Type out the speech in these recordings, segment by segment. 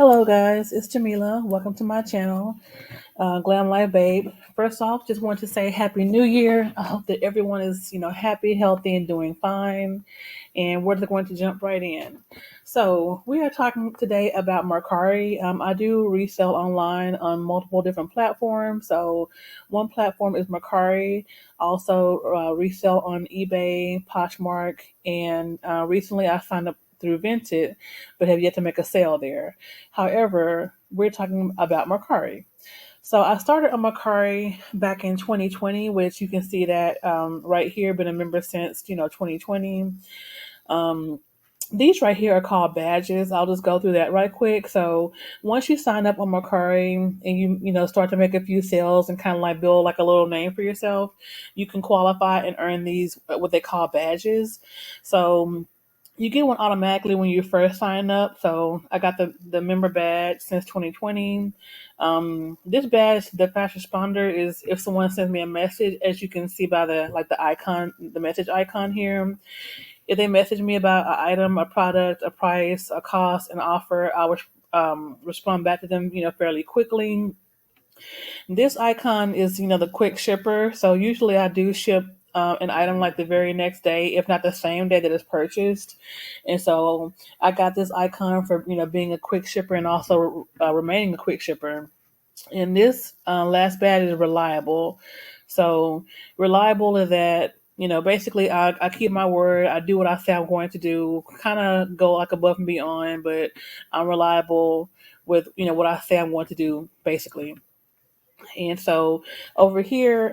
Hello guys, it's Jamila. Welcome to my channel, GlamLifeBabe. First off, just want to say Happy New Year. I hope that everyone is, happy, healthy, and doing fine. And we're going to jump right in. So we are talking today about Mercari. I do resell online on multiple different platforms. So one platform is Mercari. Also resell on eBay, Poshmark, and recently I signed up through Vinted, but have yet to make a sale there. However, we're talking about Mercari. So I started on Mercari back in 2020, which you can see that right here. Been a member since 2020. Um, these right here are called badges. I'll just go through that right quick. So once you sign up on Mercari and you start to make a few sales and kind of like build like a little name for yourself, you can qualify and earn these what they call badges. So you get one automatically when you first sign up. So I got the member badge since 2020. This badge, the fast responder, is if someone sends me a message, as you can see by the icon, the message icon here. If they message me about an item, a product, a price, a cost, an offer, I would respond back to them, fairly quickly. This icon is, the quick shipper. So usually I do ship an item like the very next day, if not the same day that it's purchased. And so I got this icon for, being a quick shipper and also remaining a quick shipper. And this last badge is reliable. So reliable is that, basically I keep my word. I do what I say I'm going to do, kind of go like above and beyond, but I'm reliable with, what I say I'm going to do, basically. And so over here,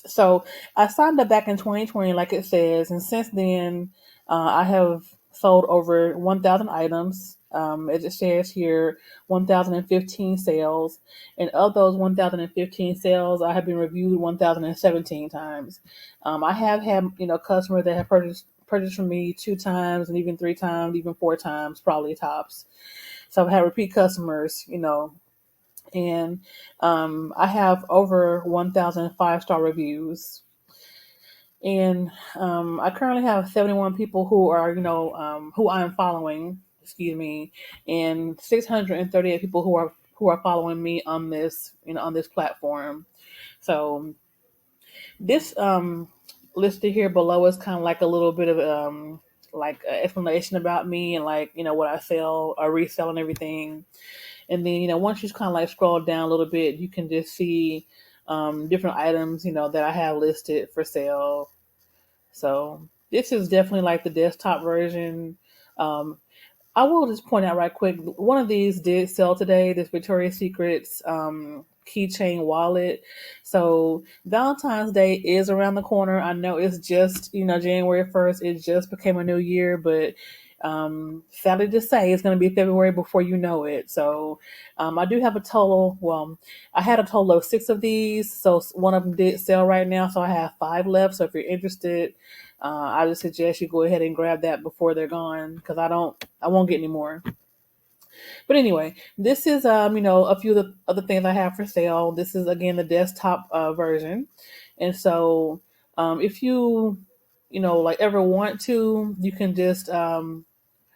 so I signed up back in 2020, like it says, and since then, I have sold over 1,000 items. As it says here, 1,015 sales, and of those 1,015 sales, I have been reviewed 1,017 times. I have had customers that have purchased from me 2 times, and even 3 times, even 4 times, probably tops. So I've had repeat customers, and I have over 1,000 5-star reviews. And I currently have 71 people who are, who I am following, excuse me, and 638 people who are following me on this, on this platform. So this listed here below is kind of like a little bit of like an explanation about me and like what I sell or resell and everything. And then, once you kind of like scroll down a little bit, you can just see different items, that I have listed for sale. So this is definitely like the desktop version. Um, I will just point out right quick, one of these did sell today, this Victoria's Secret's keychain wallet. So Valentine's Day is around the corner. I know it's just, January 1st. It just became a new year, but sadly to say, it's going to be February before you know it. So I do have I had a total of 6 of these. So one of them did sell right now. So I have 5 left. So if you're interested, I just suggest you go ahead and grab that before they're gone, because I won't get any more. But anyway, this is a few of the other things I have for sale. This is again the desktop version, and so if you like ever want to, you can just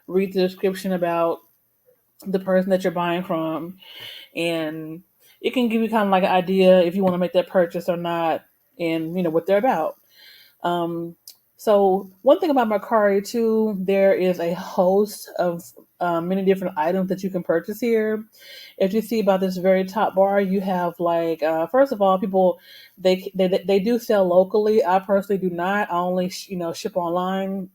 read the description about the person that you're buying from, and it can give you kind of like an idea if you want to make that purchase or not, and what they're about. Um, so one thing about Mercari too, there is a host of many different items that you can purchase here. If you see about this very top bar, you have like first of all, people they do sell locally. I personally do not. I only ship online,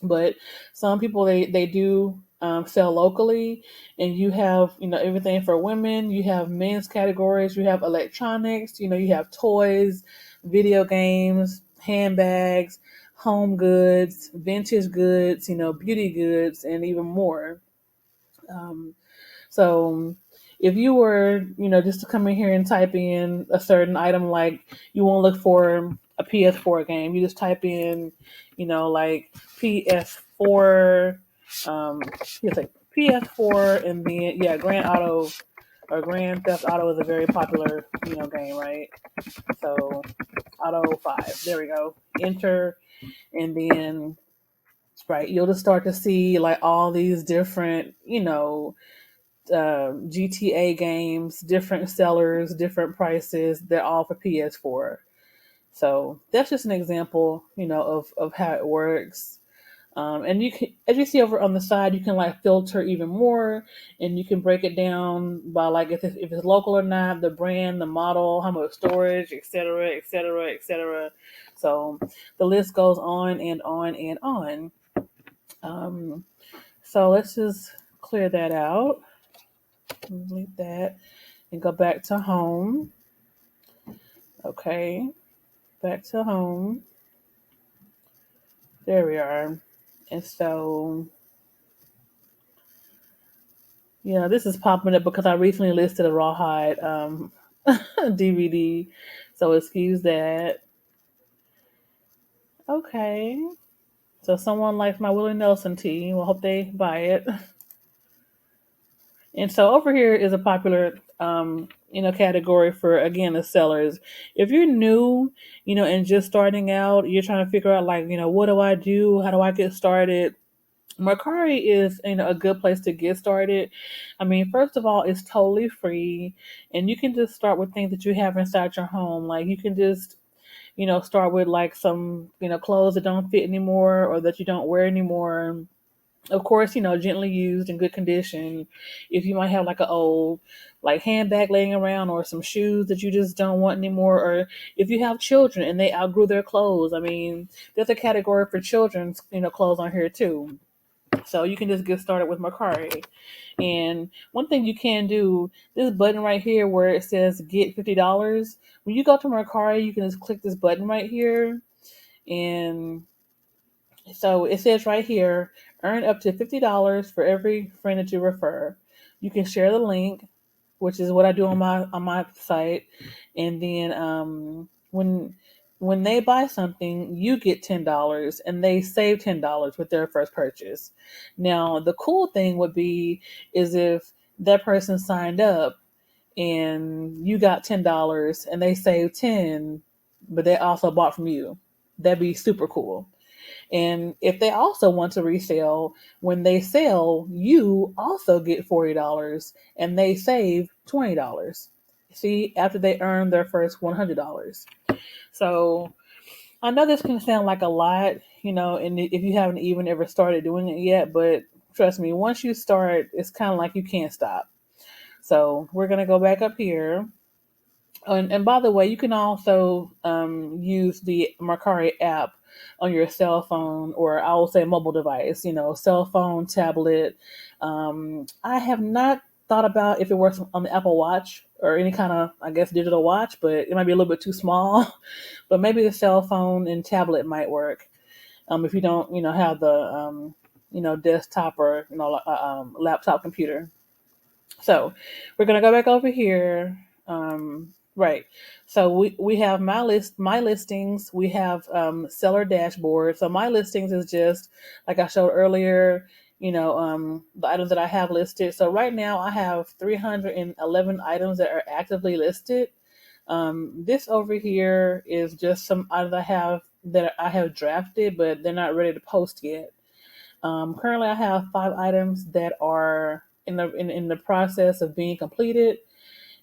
but some people they do sell locally, and you have everything for women. You have men's categories. You have electronics. You have toys, video games, handbags, home goods, vintage goods, beauty goods, and even more. Um, so if you were, just to come in here and type in a certain item, like you want to look for a PS4 game, you just type in, like PS4, it's like PS4, and then Grand Auto or Grand Theft Auto is a very popular, game, right? So Auto 5, there we go. Enter, and then right, you'll just start to see like all these different, GTA games, different sellers, different prices. They're all for PS4. So that's just an example, of how it works. And you can, as you see over on the side, you can like filter even more, and you can break it down by like if it's local or not, the brand, the model, how much storage, etc., etc., etc. So the list goes on and on and on. Um, so let's just clear that out, delete that, and go back to home. Okay, back to home. There we are. And so, yeah, this is popping up because I recently listed a Rawhide DVD. So excuse that. Okay. So someone likes my Willie Nelson tea. Well, hope they buy it. And so over here is a popular, category for, again, the sellers. If you're new, and just starting out, you're trying to figure out like, what do I do? How do I get started? Mercari is a good place to get started. I mean, first of all, it's totally free, and you can just start with things that you have inside your home. Like you can just start with like some clothes that don't fit anymore or that you don't wear anymore. Of course, gently used in good condition. If you might have like an old like handbag laying around or some shoes that you just don't want anymore, or if you have children and they outgrew their clothes. I mean, there's a category for children's clothes on here too. So you can just get started with Mercari. And one thing you can do, this button right here where it says get $50, when you go to Mercari, you can just click this button right here. And so it says right here, earn up to $50 for every friend that you refer. You can share the link, which is what I do on my site, and then when they buy something, you get $10, and they save $10 with their first purchase. Now, the cool thing would be is if that person signed up and you got $10 and they saved 10, but they also bought from you. That'd be super cool. And if they also want to resell, when they sell, you also get $40 and they save $20. See, after they earn their first $100. So I know this can sound like a lot, and if you haven't even ever started doing it yet, but trust me, once you start, it's kind of like you can't stop. So we're going to go back up here. And by the way, you can also use the Mercari app on your cell phone, or I will say mobile device, cell phone, tablet. I have not thought about if it works on the Apple Watch or any kind of, I guess, digital watch, but it might be a little bit too small. But maybe the cell phone and tablet might work if you don't, have the, desktop or, laptop computer. So we're gonna go back over here. Right. So we have my listings. We have seller dashboard. So my listings is just like I showed earlier. The items that I have listed. So right now I have 311 items that are actively listed. This over here is just some items that I have drafted, but they're not ready to post yet. Currently, I have 5 items that are in the process of being completed,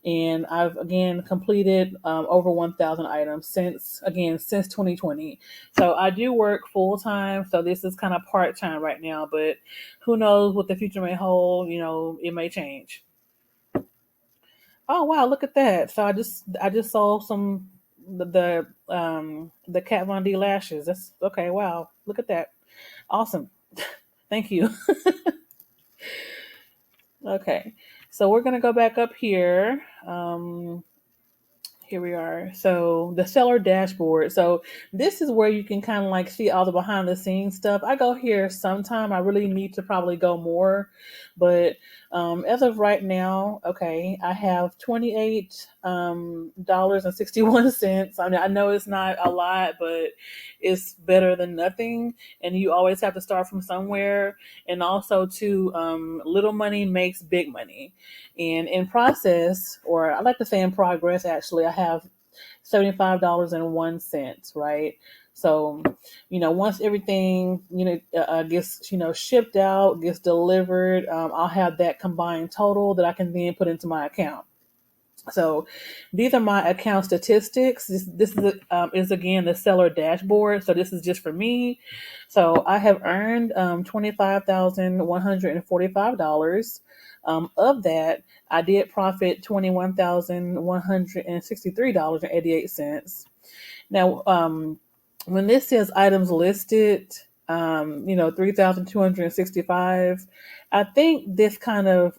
and I've again completed over 1,000 items since 2020. So I do work full time. So this is kind of part time right now, but who knows what the future may hold? It may change. Oh wow, look at that! So I just sold some the Kat Von D lashes. That's okay. Wow, look at that! Awesome. Thank you. Okay, so we're gonna go back up here. Here we are. So the seller dashboard. So this is where you can kind of like see all the behind the scenes stuff. I go here sometime. I really need to probably go more, but as of right now, okay, I have $28 and 61 cents. I mean, I know it's not a lot, but it's better than nothing. And you always have to start from somewhere. And also, too, little money makes big money. And in process, or I like to say in progress, actually, I have $75.01, right? So, once everything, gets, shipped out, gets delivered, I'll have that combined total that I can then put into my account. So these are my account statistics. This is again the seller dashboard. So this is just for me. So I have earned $25,145. Of that, I did profit $21,163.88. Now, when this says items listed, 3,265, I think this kind of,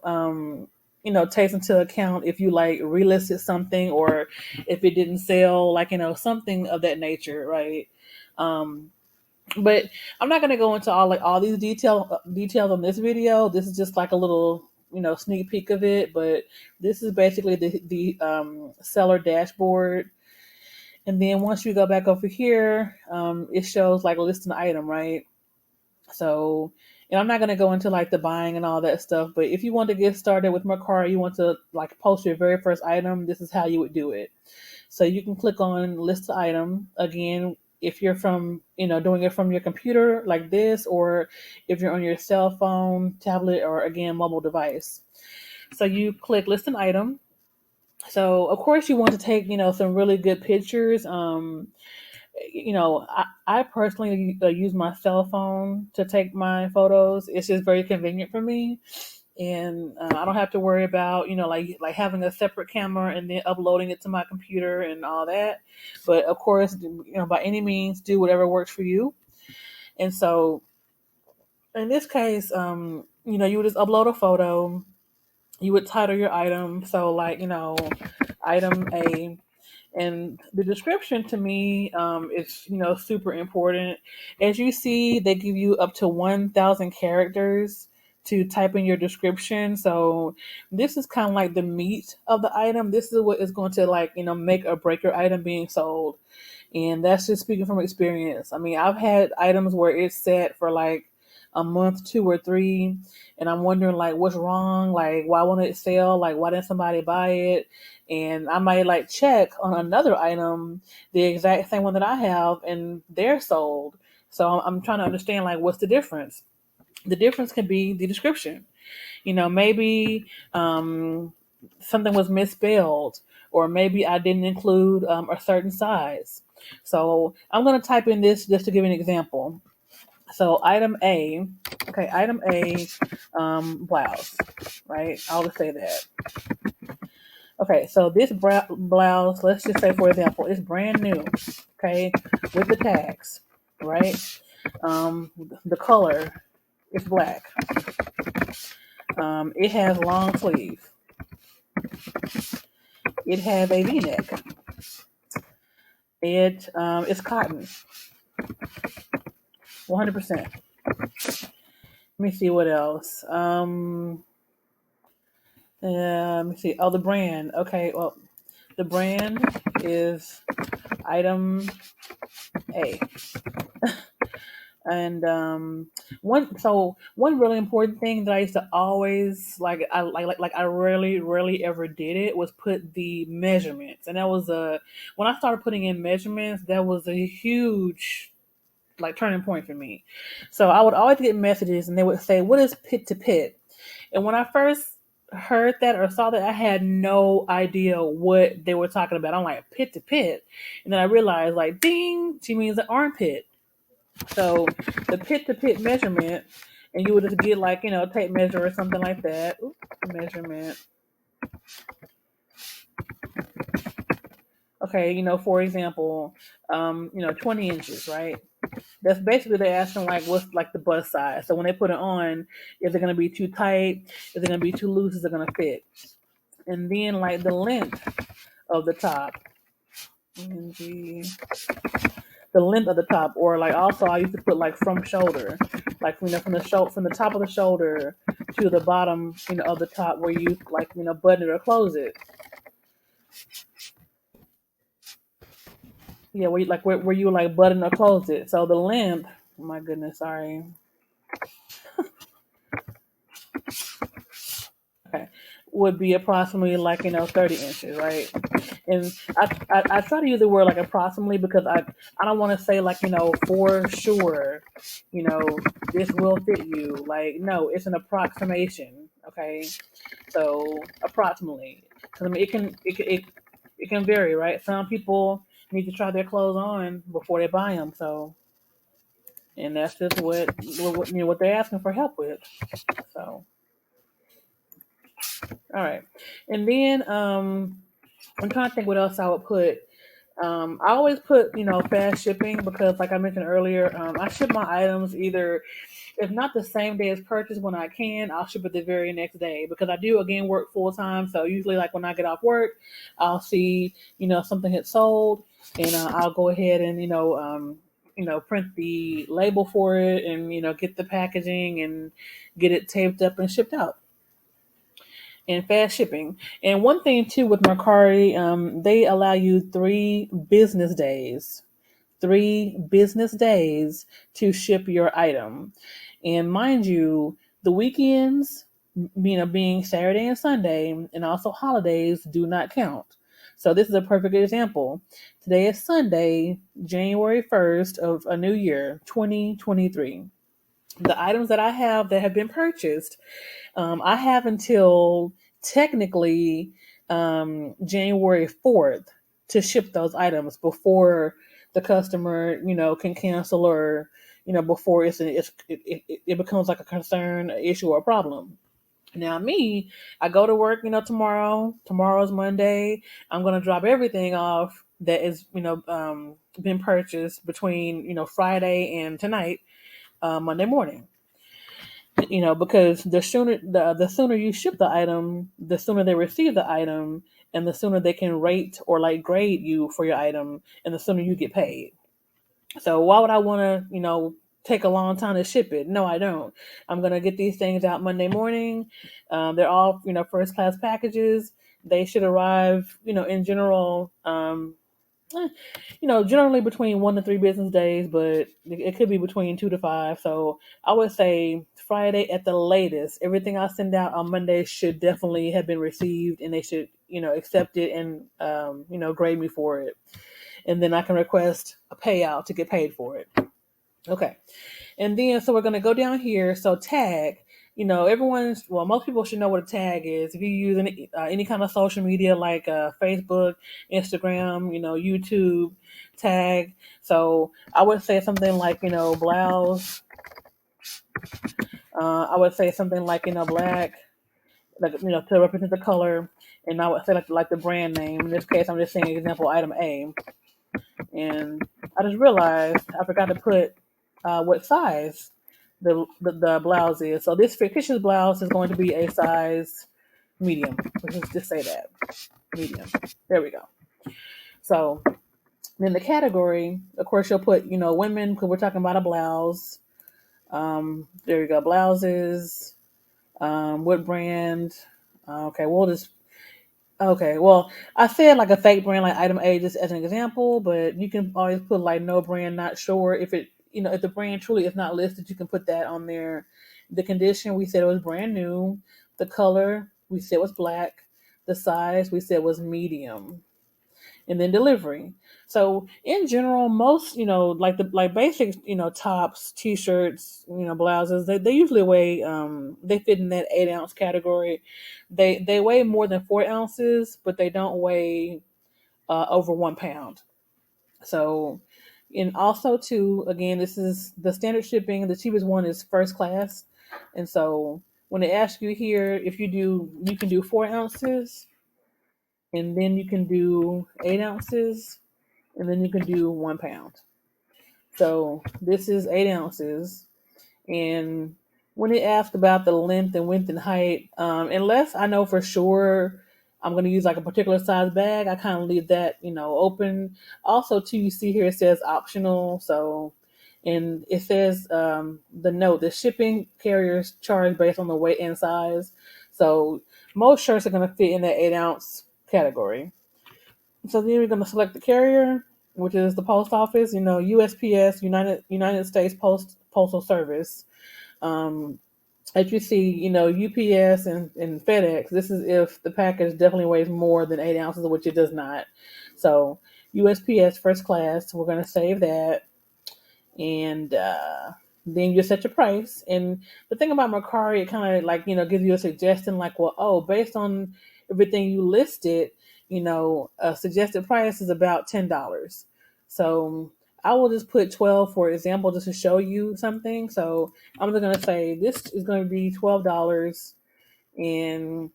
takes into account if you like relisted something or if it didn't sell, like, something of that nature, right? Um, but I'm not going to go into all these details on this video. This is just like a little, sneak peek of it, but this is basically the seller dashboard. And then once you go back over here, it shows like a listing item, right? So, and I'm not going to go into like the buying and all that stuff, but if you want to get started with Mercari, you want to like post your very first item, this is how you would do it. So you can click on list the item. Again, if you're doing it from your computer like this, or if you're on your cell phone, tablet, or again, mobile device. So you click list an item. So of course you want to take, some really good pictures. I personally use my cell phone to take my photos. It's just very convenient for me. And I don't have to worry about, like having a separate camera and then uploading it to my computer and all that. But of course, by any means, do whatever works for you. And so in this case, you would just upload a photo. You would title your item. So like, item A. And the description to me is, super important. As you see, they give you up to 1,000 characters to type in your description. So this is kind of like the meat of the item. This is what is going to like, make or break your item being sold. And that's just speaking from experience. I mean, I've had items where it's set for like a month, 2 or 3, and I'm wondering like what's wrong, like why won't it sell, like why didn't somebody buy it? And I might like check on another item, the exact same one that I have, and they're sold. So I'm trying to understand like what's the difference. The difference can be the description. Maybe something was misspelled, or maybe I didn't include a certain size. So I'm going to type in this just to give an example. So item A, okay, item A, blouse, right? I'll just say that. Okay, so this blouse, let's just say for example, it's brand new, okay, with the tags, right? The color is black. It has long sleeve. It has a V-neck. It is cotton, 100%. Let me see what else. Let me see. Oh, the brand. Okay, well, the brand is item A. And one really important thing that I used to always I rarely ever did it was put the measurements. And that was when I started putting in measurements, that was a huge like turning point for me. So I would always get messages and they would say, "What is pit to pit?" And when I first heard that or saw that, I had no idea what they were talking about. I'm like, pit to pit. And then I realized, like, ding, she means the armpit. So the pit to pit measurement, and you would just get like, tape measure or something like that. Oops, measurement. Okay, for example, 20 inches, right? That's basically they're asking like what's like the bust size. So when they put it on, is it going to be too tight? Is it going to be too loose? Is it going to fit? And then like the length of the top, the length of the top, or like also I used to put like from shoulder, like from the top of the shoulder to the bottom, of the top where you like button it or close it. Yeah, where you like button or close it. So the length. Oh my goodness, sorry. Okay. would be approximately like 30 inches, right? And I try to use the word like approximately because I don't want to say like for sure, you know this will fit you. Like no, it's an approximation. Okay, so approximately, because I mean it can vary, right? Some people need to try their clothes on before they buy them. So, and that's just what they're asking for help with. So, all right, and then I'm trying to think what else I would put. I always put fast shipping because, like I mentioned earlier, I ship my items either, if not the same day as purchase, when I can, I'll ship it the very next day because I do again work full time. So usually, like when I get off work, I'll see something had sold, and I'll go ahead and print the label for it, and get the packaging and get it taped up and shipped out. And fast shipping. And one thing too with Mercari, they allow you 3 business days to ship your item. And mind you, the weekends, being Saturday and Sunday, and also holidays, do not count. So this is a perfect example. Today is Sunday, January 1st of a new year, 2023. The items that I have that have been purchased, I have until technically January 4th to ship those items before the customer, can cancel, or, before it becomes like a concern, an issue, or a problem. Now, me, I go to work, tomorrow. Tomorrow's Monday. I'm going to drop everything off that is, been purchased between, Friday and tonight, Monday morning. Because the sooner you ship the item, the sooner they receive the item, and the sooner they can rate or like grade you for your item, and the sooner you get paid. So why would I want to, take a long time to ship it? No, I don't. I'm gonna get these things out Monday morning. They're all, first class packages. They should arrive, in general, eh, generally between 1 to 3 business days, but it could be between 2 to 5. So I would say Friday at the latest. Everything I send out on Monday should definitely have been received, and they should, accept it and, grade me for it. And then I can request a payout to get paid for it. Okay. And then, so we're going to go down here. So tag, most people should know what a tag is. If you use any kind of social media like Facebook, Instagram, YouTube, tag. So I would say something like, blouse. I would say something like, black, like, to represent the color. And I would say like the brand name. In this case, I'm just saying example item A. And I just realized I forgot to put what size the blouse is. So this fictitious blouse is going to be a size medium. Let's just say that. Medium. There we go. So then the category, of course, you'll put, women, because we're talking about a blouse. There you go. Blouses. What brand? Okay, we'll just Okay, well, I said like a fake brand like item A just as an example, but you can always put like no brand, not sure. If the brand truly is not listed, you can put that on there. The condition, we said it was brand new. The color, we said was black. The size, we said was medium. And then delivery. So in general, most, like basic, tops, t-shirts, blouses, they usually weigh, they fit in that 8 ounce category. They weigh more than 4 ounces, but they don't weigh over 1 pound. So, and also too, again, this is the standard shipping. The cheapest one is first class. And so when they ask you here, if you can do 4 ounces, and then you can do 8 ounces, and then you can do 1 pound. So this is 8 ounces. And when they ask about the length and width and height, unless I know for sure I'm going to use like a particular size bag, I kind of leave that, open. Also, too, you see here it says optional. So, and it says the shipping carriers charge based on the weight and size. So most shirts are going to fit in that 8 ounce category. So then we're going to select the carrier, which is the post office, USPS, United States Postal Service. Um, as you see, UPS and FedEx, this is if the package definitely weighs more than 8 ounces, which it does not. So USPS first class, we're going to save that. And then you set your price. And the thing about Mercari, it kind of like, gives you a suggestion like, well, oh, based on everything you listed, a suggested price is about $10. So I will just put 12 for example, just to show you something. So I'm just going to say this is going to be $12, and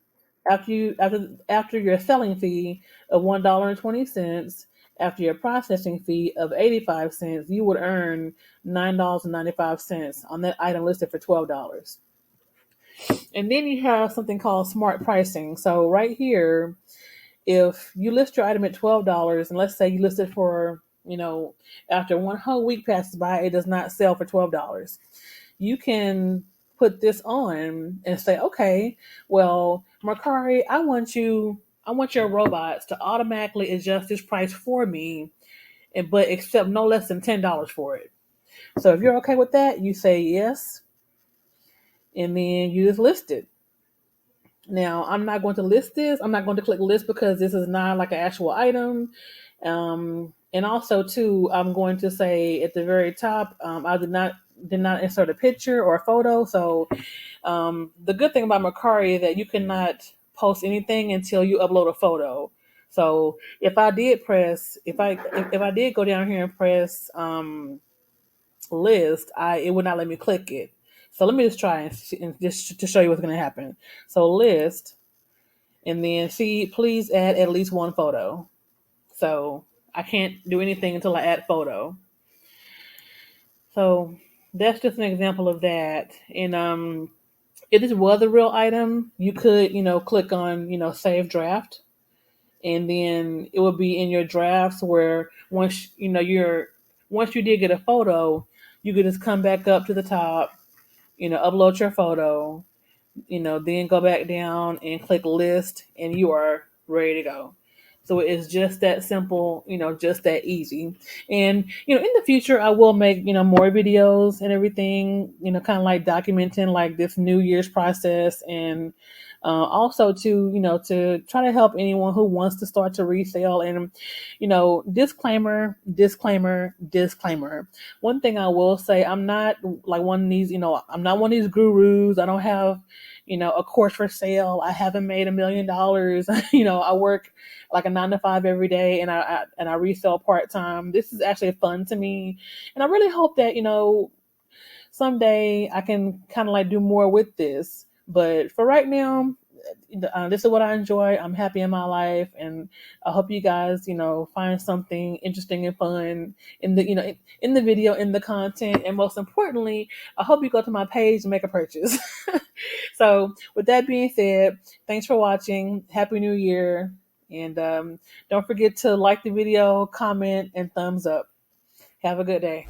after your selling fee of $1.20, after your processing fee of 85 cents, you would earn $9.95 on that item listed for $12. And then you have something called smart pricing. So right here, if you list your item at $12, and let's say you list it for, after one whole week passes by, it does not sell for $12. You can put this on and say, okay, well, Mercari, I want your robots to automatically adjust this price for me, but accept no less than $10 for it. So if you're okay with that, you say yes, and then you just list it. Now, I'm not going to list this. I'm not going to click list because this is not like an actual item. And also, too, I'm going to say at the very top, I did not insert a picture or a photo. So the good thing about Mercari is that you cannot post anything until you upload a photo. So if I did go down here and press list, it would not let me click it. So let me just try and just to show you what's going to happen. So list, and then see, please add at least one photo. So I can't do anything until I add photo. So that's just an example of that. And if this was a real item, you could, click on, save draft, and then it would be in your drafts where once you did get a photo, you could just come back up to the top, upload your photo, then go back down and click list, and you are ready to go. So it's just that simple, just that easy. And, in the future, I will make, more videos and everything, kind of like documenting like this New Year's process, and also to, to try to help anyone who wants to start to resell. And, disclaimer, disclaimer, disclaimer. One thing I will say, I'm not like one of these, I'm not one of these gurus. I don't have, a course for sale. I haven't made $1 million. I work like a 9 to 5 every day, and I resell part time. This is actually fun to me, and I really hope that someday I can kind of like do more with this. But for right now, this is what I enjoy. I'm happy in my life, and I hope you guys, find something interesting and fun in the, in the video, in the content, and most importantly, I hope you go to my page and make a purchase. So, with that being said, thanks for watching. Happy New Year, and don't forget to like the video, comment, and thumbs up. Have a good day.